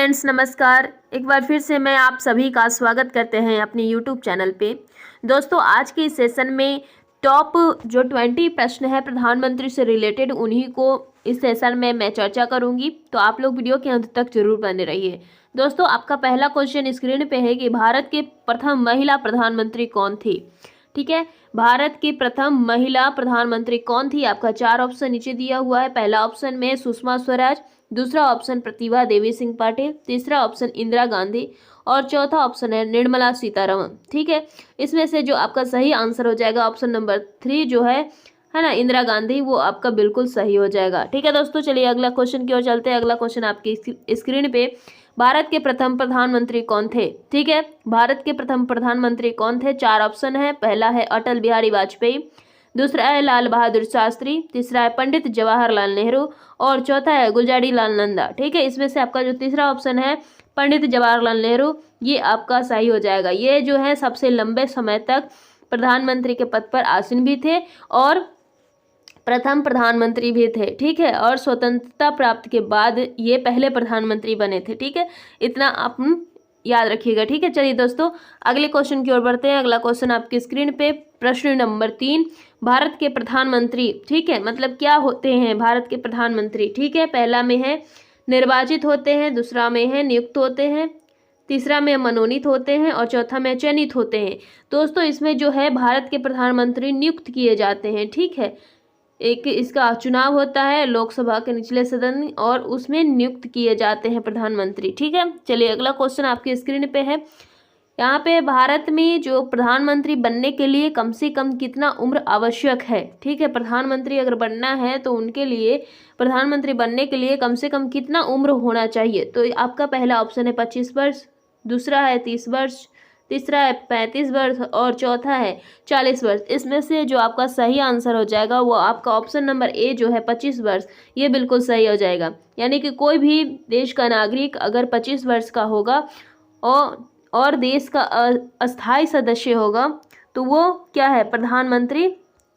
Friends नमस्कार। एक बार फिर से मैं आप सभी का स्वागत करते हैं अपने यूट्यूब चैनल पे। दोस्तों आज के इस सेशन में टॉप जो 20 प्रश्न है प्रधानमंत्री से रिलेटेड उन्हीं को इस सेशन में मैं चर्चा करूंगी, तो आप लोग वीडियो के अंत तक जरूर बने रहिए। दोस्तों आपका पहला क्वेश्चन स्क्रीन पे है कि भारत के प्रथम महिला प्रधानमंत्री कौन थी। ठीक है, भारत की प्रथम महिला प्रधानमंत्री कौन थी। आपका 4 ऑप्शन नीचे दिया हुआ है। पहला ऑप्शन में सुषमा स्वराज, दूसरा ऑप्शन प्रतिभा देवी सिंह पाटिल, तीसरा ऑप्शन इंदिरा गांधी और चौथा ऑप्शन है निर्मला सीतारमण। ठीक है, इसमें से जो आपका सही आंसर हो जाएगा ऑप्शन नंबर 3 जो है ना इंदिरा गांधी, वो आपका बिल्कुल सही हो जाएगा। ठीक है दोस्तों, चलिए अगला क्वेश्चन की ओर चलते हैं। अगला क्वेश्चन आपकी स्क्रीन पे, भारत के प्रथम प्रधानमंत्री कौन थे। ठीक है, भारत के प्रथम प्रधानमंत्री कौन थे। 4 ऑप्शन है। पहला है अटल बिहारी वाजपेयी, दूसरा है लाल बहादुर शास्त्री, तीसरा है पंडित जवाहरलाल नेहरू और चौथा है गुलजारी लाल नंदा। ठीक है, इसमें से आपका जो तीसरा ऑप्शन है पंडित जवाहरलाल नेहरू, ये आपका सही हो जाएगा। ये जो है सबसे लंबे समय तक प्रधानमंत्री के पद पर आसीन भी थे और प्रथम प्रधानमंत्री भी थे। ठीक है, और स्वतंत्रता प्राप्त के बाद ये पहले प्रधानमंत्री बने थे। ठीक है, इतना आप याद रखिएगा। ठीक है, चलिए दोस्तों अगले क्वेश्चन की ओर बढ़ते हैं। अगला क्वेश्चन आपकी स्क्रीन पे, प्रश्न नंबर 3, भारत के प्रधानमंत्री, ठीक है, मतलब क्या होते हैं भारत के प्रधानमंत्री। ठीक है, पहला में है निर्वाचित होते हैं, दूसरा में है नियुक्त होते हैं, तीसरा में मनोनीत होते हैं और चौथा में चयनित होते हैं। दोस्तों इसमें जो है भारत के प्रधानमंत्री नियुक्त किए जाते हैं। ठीक है, एक इसका चुनाव होता है लोकसभा के निचले सदन और उसमें नियुक्त किए जाते हैं प्रधानमंत्री। ठीक है, चलिए अगला क्वेश्चन आपकी स्क्रीन पे है। यहाँ पे भारत में जो प्रधानमंत्री बनने के लिए कम से कम कितना उम्र आवश्यक है। ठीक है, प्रधानमंत्री अगर बनना है तो उनके लिए प्रधानमंत्री बनने के लिए कम से कम कितना उम्र होना चाहिए। तो आपका पहला ऑप्शन है 25 वर्ष, दूसरा है 30 वर्ष, तीसरा है 35 वर्ष और चौथा है 40 वर्ष। इसमें से जो आपका सही आंसर हो जाएगा वो आपका ऑप्शन नंबर ए जो है 25 वर्ष, ये बिल्कुल सही हो जाएगा। यानी कि कोई भी देश का नागरिक अगर 25 वर्ष का होगा और देश का अस्थायी सदस्य होगा तो वो क्या है, प्रधानमंत्री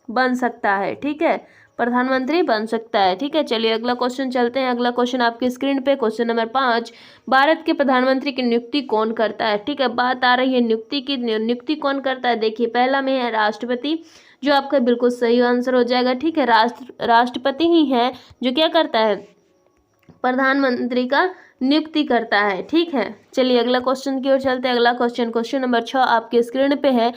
बन सकता है। ठीक है, प्रधानमंत्री बन सकता है। ठीक है, चलिए अगला क्वेश्चन चलते हैं। अगला क्वेश्चन आपकी स्क्रीन पे, क्वेश्चन नंबर 5, भारत के प्रधानमंत्री की नियुक्ति कौन करता है। ठीक है, बात आ रही है नियुक्ति की। नियुक्ति कौन करता है, देखिए पहला में है राष्ट्रपति, जो आपका बिल्कुल सही आंसर हो जाएगा। ठीक है, राष्ट्रपति ही है जो क्या करता है, प्रधानमंत्री का नियुक्ति करता है। ठीक है, चलिए अगला क्वेश्चन की ओर चलते हैं। अगला क्वेश्चन, क्वेश्चन नंबर 6 आपके स्क्रीन पे है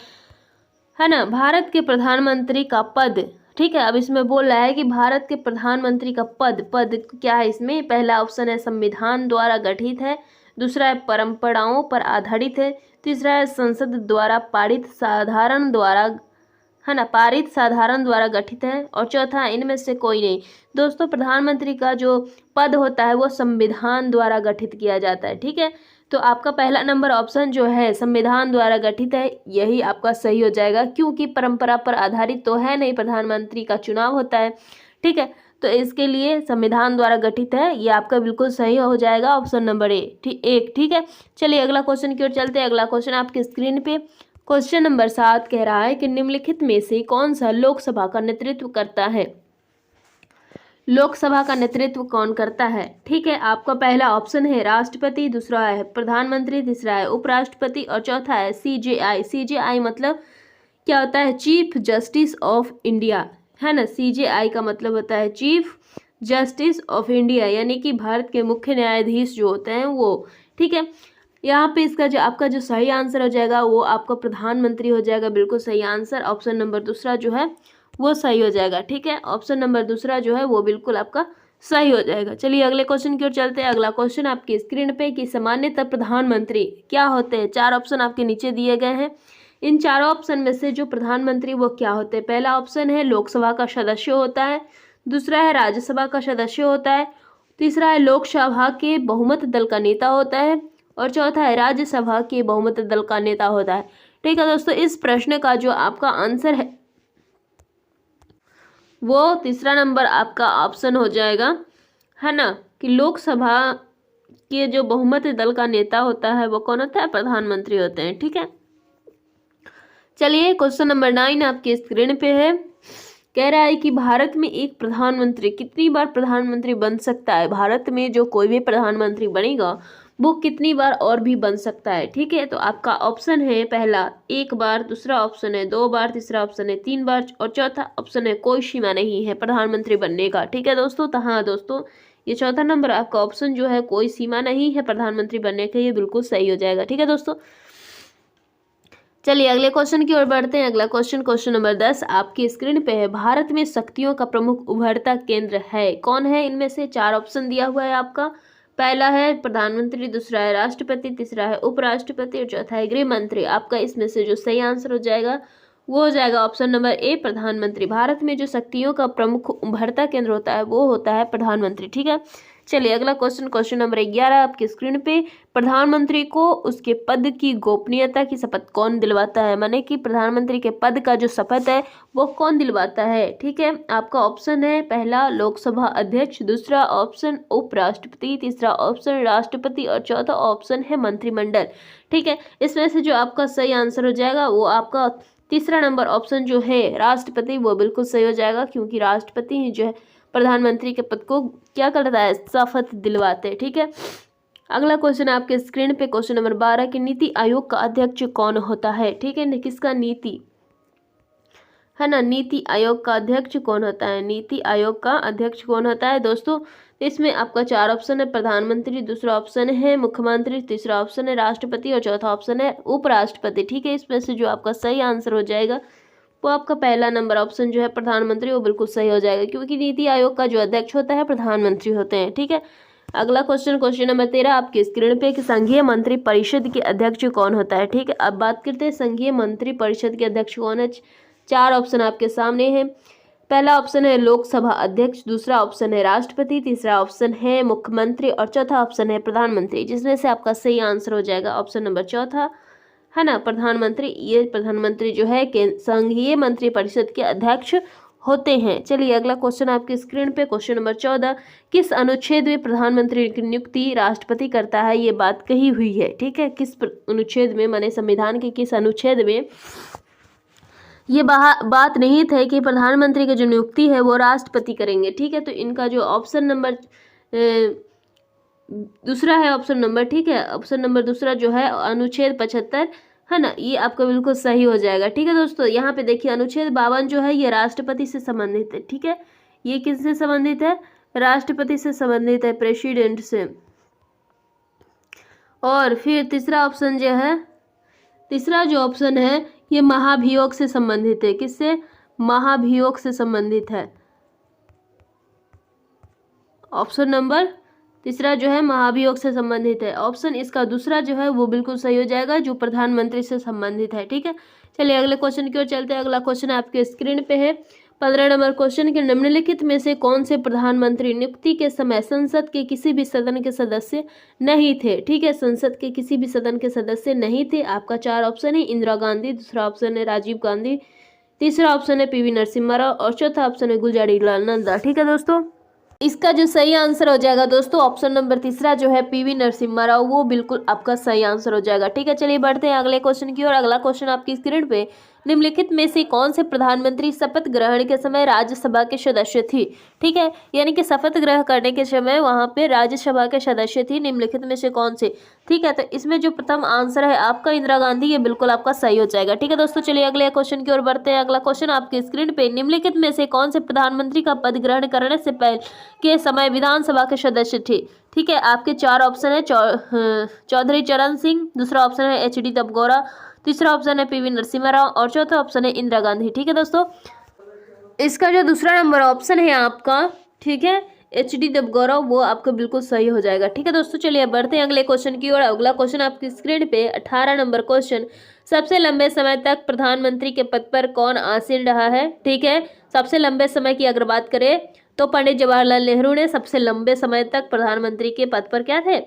ना, भारत के प्रधानमंत्री का पद। ठीक है, अब इसमें बोल रहा है कि भारत के प्रधानमंत्री का पद क्या है। इसमें पहला ऑप्शन है संविधान द्वारा गठित है, दूसरा है परंपराओं पर आधारित है, तीसरा है संसद द्वारा पारित साधारण द्वारा गठित है और चौथा इनमें से कोई नहीं। दोस्तों प्रधानमंत्री का जो पद होता है वो संविधान द्वारा गठित किया जाता है। ठीक है, तो आपका पहला नंबर ऑप्शन जो है संविधान द्वारा गठित है, यही आपका सही हो जाएगा, क्योंकि परंपरा पर आधारित तो है नहीं, प्रधानमंत्री का चुनाव होता है। ठीक है, तो इसके लिए संविधान द्वारा गठित है, ये आपका बिल्कुल सही हो जाएगा ऑप्शन नंबर ए। ठीक है, चलिए अगला क्वेश्चन की ओर चलते हैं। अगला क्वेश्चन आपकी स्क्रीन पे, क्वेश्चन नंबर 7 कह रहा है कि निम्नलिखित में से कौन सा लोकसभा का नेतृत्व करता है। लोकसभा का नेतृत्व कौन करता है। ठीक है, आपका पहला ऑप्शन है राष्ट्रपति, दूसरा है प्रधानमंत्री, तीसरा है उपराष्ट्रपति और चौथा है सीजेआई। सीजेआई मतलब क्या होता है, चीफ जस्टिस ऑफ इंडिया, है ना। सीजेआई का मतलब होता है चीफ जस्टिस ऑफ इंडिया, यानी कि भारत के मुख्य न्यायाधीश जो होते हैं वो। ठीक है, यहाँ पे इसका जो आपका जो सही आंसर हो जाएगा वो आपका प्रधानमंत्री हो जाएगा, बिल्कुल सही आंसर। ऑप्शन नंबर दूसरा जो है वो सही हो जाएगा। ठीक है, ऑप्शन नंबर दूसरा जो है वो बिल्कुल आपका सही हो जाएगा। चलिए अगले क्वेश्चन की ओर चलते हैं। अगला क्वेश्चन आपकी स्क्रीन पे कि सामान्यतः प्रधानमंत्री क्या होते हैं। 4 ऑप्शन आपके नीचे दिए गए हैं। इन चारों ऑप्शन में से जो प्रधानमंत्री वो क्या होते हैं। पहला ऑप्शन है लोकसभा का सदस्य होता है, दूसरा है राज्यसभा का सदस्य होता है, तीसरा है लोकसभा के बहुमत दल का नेता होता है और चौथा है राज्यसभा के बहुमत दल का नेता होता है। ठीक है दोस्तों, इस प्रश्न का जो आपका आंसर है वो तीसरा नंबर आपका ऑप्शन हो जाएगा, है ना, कि लोकसभा के जो बहुमत दल का नेता होता है वो कौन होता है, प्रधानमंत्री होते हैं। ठीक है, चलिए क्वेश्चन नंबर 9 आपकी स्क्रीन पे है, कह रहा है कि भारत में एक प्रधानमंत्री कितनी बार प्रधानमंत्री बन सकता है। भारत में जो कोई भी प्रधानमंत्री बनेगा वो कितनी बार और भी बन सकता है। ठीक है, तो आपका ऑप्शन है पहला 1 बार, दूसरा ऑप्शन है 2 बार, तीसरा ऑप्शन है 3 बार और चौथा ऑप्शन है कोई सीमा नहीं है प्रधानमंत्री बनने का। ठीक है दोस्तों, तो हाँ दोस्तों, ये चौथा नंबर आपका ऑप्शन जो है कोई सीमा नहीं है प्रधानमंत्री बनने का, ये बिल्कुल सही हो जाएगा। ठीक है दोस्तों, चलिए अगले क्वेश्चन की ओर बढ़ते हैं। अगला क्वेश्चन नंबर 10 आपकी स्क्रीन पे है। भारत में शक्तियों का प्रमुख उभरता केंद्र है, कौन है? इनमें से 4 ऑप्शन दिया हुआ है आपका। पहला है प्रधानमंत्री, दूसरा है राष्ट्रपति, तीसरा है उपराष्ट्रपति और चौथा है गृह मंत्री। आपका इसमें से जो सही आंसर हो जाएगा वो हो जाएगा ऑप्शन नंबर ए, प्रधानमंत्री। भारत में जो शक्तियों का प्रमुख उभरता केंद्र होता है वो होता है प्रधानमंत्री। ठीक है, चलिए अगला क्वेश्चन नंबर 11 आपकी स्क्रीन पे। प्रधानमंत्री को उसके पद की गोपनीयता की शपथ कौन दिलवाता है? माने कि प्रधानमंत्री के पद का जो शपथ है वो कौन दिलवाता है? ठीक है, आपका ऑप्शन है पहला लोकसभा अध्यक्ष, दूसरा ऑप्शन उपराष्ट्रपति, तीसरा ऑप्शन राष्ट्रपति और चौथा ऑप्शन है मंत्रिमंडल। ठीक है, इसमें से जो आपका सही आंसर हो जाएगा वो आपका तीसरा नंबर ऑप्शन जो है राष्ट्रपति, वो बिल्कुल सही हो जाएगा, क्योंकि राष्ट्रपति ही जो है प्रधानमंत्री के पद को क्या करता है, शपथ दिलवाते हैं। ठीक है, अगला क्वेश्चन आपके स्क्रीन पे क्वेश्चन नंबर 12 कि नीति आयोग का अध्यक्ष कौन होता है? ठीक है, किसका नीति है ना, नीति आयोग का अध्यक्ष कौन होता है? नीति आयोग का अध्यक्ष कौन होता है दोस्तों? इसमें आपका 4 ऑप्शन है प्रधानमंत्री, दूसरा ऑप्शन है मुख्यमंत्री, तीसरा ऑप्शन है राष्ट्रपति और चौथा ऑप्शन है उपराष्ट्रपति। ठीक है, इसमें से जो आपका सही आंसर हो जाएगा वो आपका पहला नंबर ऑप्शन जो है प्रधानमंत्री, वो बिल्कुल सही हो जाएगा, क्योंकि नीति आयोग का जो अध्यक्ष होता है प्रधानमंत्री होते हैं। ठीक है, अगला क्वेश्चन नंबर 13 आपके स्क्रीन पे कि संघीय मंत्री परिषद के अध्यक्ष कौन होता है? ठीक है, अब बात करते हैं संघीय मंत्री परिषद के अध्यक्ष कौन है। 4 ऑप्शन आपके सामने हैं। पहला ऑप्शन है लोकसभा अध्यक्ष, दूसरा ऑप्शन है राष्ट्रपति, तीसरा ऑप्शन है मुख्यमंत्री और चौथा ऑप्शन है प्रधानमंत्री, जिसमें से आपका सही आंसर हो जाएगा ऑप्शन नंबर चौथा, है ना, प्रधानमंत्री। ये प्रधानमंत्री जो है संघीय मंत्री परिषद के अध्यक्ष होते हैं। चलिए अगला क्वेश्चन आपकी स्क्रीन पे क्वेश्चन नंबर 14 किस अनुच्छेद में प्रधानमंत्री की नियुक्ति राष्ट्रपति करता है? ये बात कही हुई है। ठीक है, किस अनुच्छेद में, माने संविधान के किस अनुच्छेद में ये बात नहीं थे कि प्रधानमंत्री की जो नियुक्ति है वो राष्ट्रपति करेंगे। ठीक है, तो इनका जो ऑप्शन नंबर दूसरा है ऑप्शन नंबर, ठीक है, ऑप्शन नंबर दूसरा जो है अनुच्छेद 75, है ना, ये आपका बिल्कुल सही हो जाएगा। ठीक है दोस्तों, यहाँ पे देखिए अनुच्छेद 52 जो है ये राष्ट्रपति से संबंधित है। ठीक है, ये किससे संबंधित है? राष्ट्रपति से संबंधित है, प्रेसिडेंट से। और फिर तीसरा ऑप्शन जो है, तीसरा जो ऑप्शन है ये महाभियोग से संबंधित है। किससे? महाभियोग से संबंधित है। ऑप्शन नंबर तीसरा जो है महाभियोग से संबंधित है। ऑप्शन इसका दूसरा जो है वो बिल्कुल सही हो जाएगा, जो प्रधानमंत्री से संबंधित है। ठीक है, चलिए अगले क्वेश्चन की ओर चलते हैं। अगला क्वेश्चन आपके स्क्रीन पे है 15 नंबर क्वेश्चन के निम्नलिखित में से कौन से प्रधानमंत्री नियुक्ति के समय संसद के किसी भी सदन के सदस्य नहीं थे? ठीक है, संसद के किसी भी सदन के सदस्य नहीं थे। आपका 4 ऑप्शन है इंदिरा गांधी, दूसरा ऑप्शन है राजीव गांधी, तीसरा ऑप्शन है पीवी नरसिम्हा राव और चौथा ऑप्शन है गुलजारीलाल नंदा। ठीक है दोस्तों, इसका जो सही आंसर हो जाएगा दोस्तों ऑप्शन नंबर तीसरा जो है पीवी नरसिम्हा राव, वो बिल्कुल आपका सही आंसर हो जाएगा। ठीक है, चलिए बढ़ते हैं अगले क्वेश्चन की ओर। अगला क्वेश्चन आपकी स्क्रीन पे निम्नलिखित में से कौन से प्रधानमंत्री शपथ ग्रहण के समय राज्यसभा के सदस्य थी? ठीक है, यानी कि शपथ ग्रहण करने के समय वहां पे राज्यसभा के सदस्य थी, निम्नलिखित में से कौन से? ठीक है, तो इसमें जो प्रथम आंसर है आपका इंदिरा गांधी, ये बिल्कुल आपका सही हो जाएगा। ठीक है दोस्तों, चलिए अगले क्वेश्चन की ओर बढ़ते हैं। अगला क्वेश्चन आपके स्क्रीन पे निम्नलिखित में से कौन से प्रधानमंत्री का पद ग्रहण करने से पहले के समय विधानसभा के सदस्य थे? ठीक है, आपके 4 ऑप्शन है चौधरी चरण सिंह, दूसरा ऑप्शन है एच डी देवगौड़ा, तीसरा ऑप्शन है पीवी नरसिम्हा राव और चौथा ऑप्शन है इंदिरा गांधी। ठीक है दोस्तों, इसका जो दूसरा नंबर ऑप्शन है आपका, ठीक है, एच डी देवगौड़ा, वो आपका बिल्कुल सही हो जाएगा। ठीक है दोस्तों, चलिए बढ़ते हैं अगले क्वेश्चन की ओर। अगला क्वेश्चन आपकी स्क्रीन पे 18 नंबर क्वेश्चन सबसे लंबे समय तक प्रधानमंत्री के पद पर कौन आसीन रहा है? ठीक है, सबसे लंबे समय की अगर बात करें तो पंडित जवाहरलाल नेहरू ने सबसे लंबे समय तक प्रधानमंत्री के पद पर क्या थे?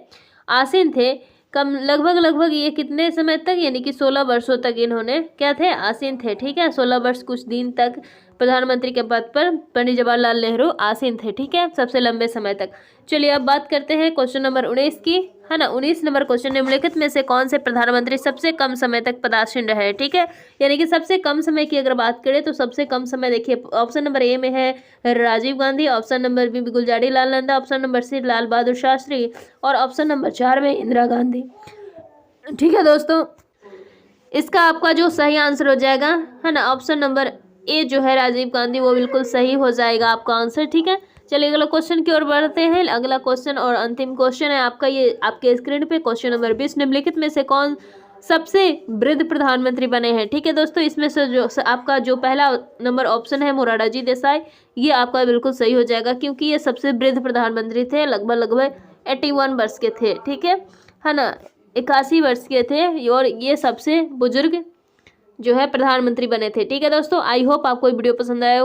आसीन थे। कम लगभग ये कितने समय तक, यानी कि 16 वर्षों तक इन्होंने क्या थे? आसीन थे। ठीक है, 16 वर्ष कुछ दिन तक प्रधानमंत्री के पद पर पंडित जवाहरलाल नेहरू आसीन थे। ठीक है, सबसे लंबे समय तक। चलिए अब बात करते हैं क्वेश्चन नंबर 19 की, है ना। 19 नंबर क्वेश्चन, निम्नलिखित में से कौन से प्रधानमंत्री सबसे कम समय तक पदासीन रहे। ठीक है, यानी कि सबसे कम समय की अगर बात करें तो सबसे कम समय देखिए, ऑप्शन नंबर ए में है Rajiv Gandhi, option number B Gulzari Lal Nanda, option number C Lal Bahadur Shastri और ऑप्शन नंबर 4 में इंदिरा गांधी। ठीक है दोस्तों, इसका आपका जो सही आंसर हो जाएगा, है ना, ऑप्शन नंबर ए जो है राजीव गांधी, वो बिल्कुल सही हो जाएगा आपका आंसर। ठीक है, चलिए अगला क्वेश्चन की ओर बढ़ते हैं। अगला क्वेश्चन और अंतिम क्वेश्चन है आपका, ये आपके स्क्रीन पे क्वेश्चन नंबर 20, निम्नलिखित में से कौन सबसे वृद्ध प्रधानमंत्री बने हैं। ठीक है दोस्तों, इसमें से जो आपका जो पहला नंबर ऑप्शन है मोरारजी देसाई, ये आपका बिल्कुल सही हो जाएगा, क्योंकि ये सबसे वृद्ध प्रधानमंत्री थे, लगभग 81 वर्ष के थे। ठीक है ना, 81 वर्ष के थे और ये सबसे बुजुर्ग जो है प्रधानमंत्री बने थे। ठीक है दोस्तों, आई होप आपको वीडियो पसंद आया।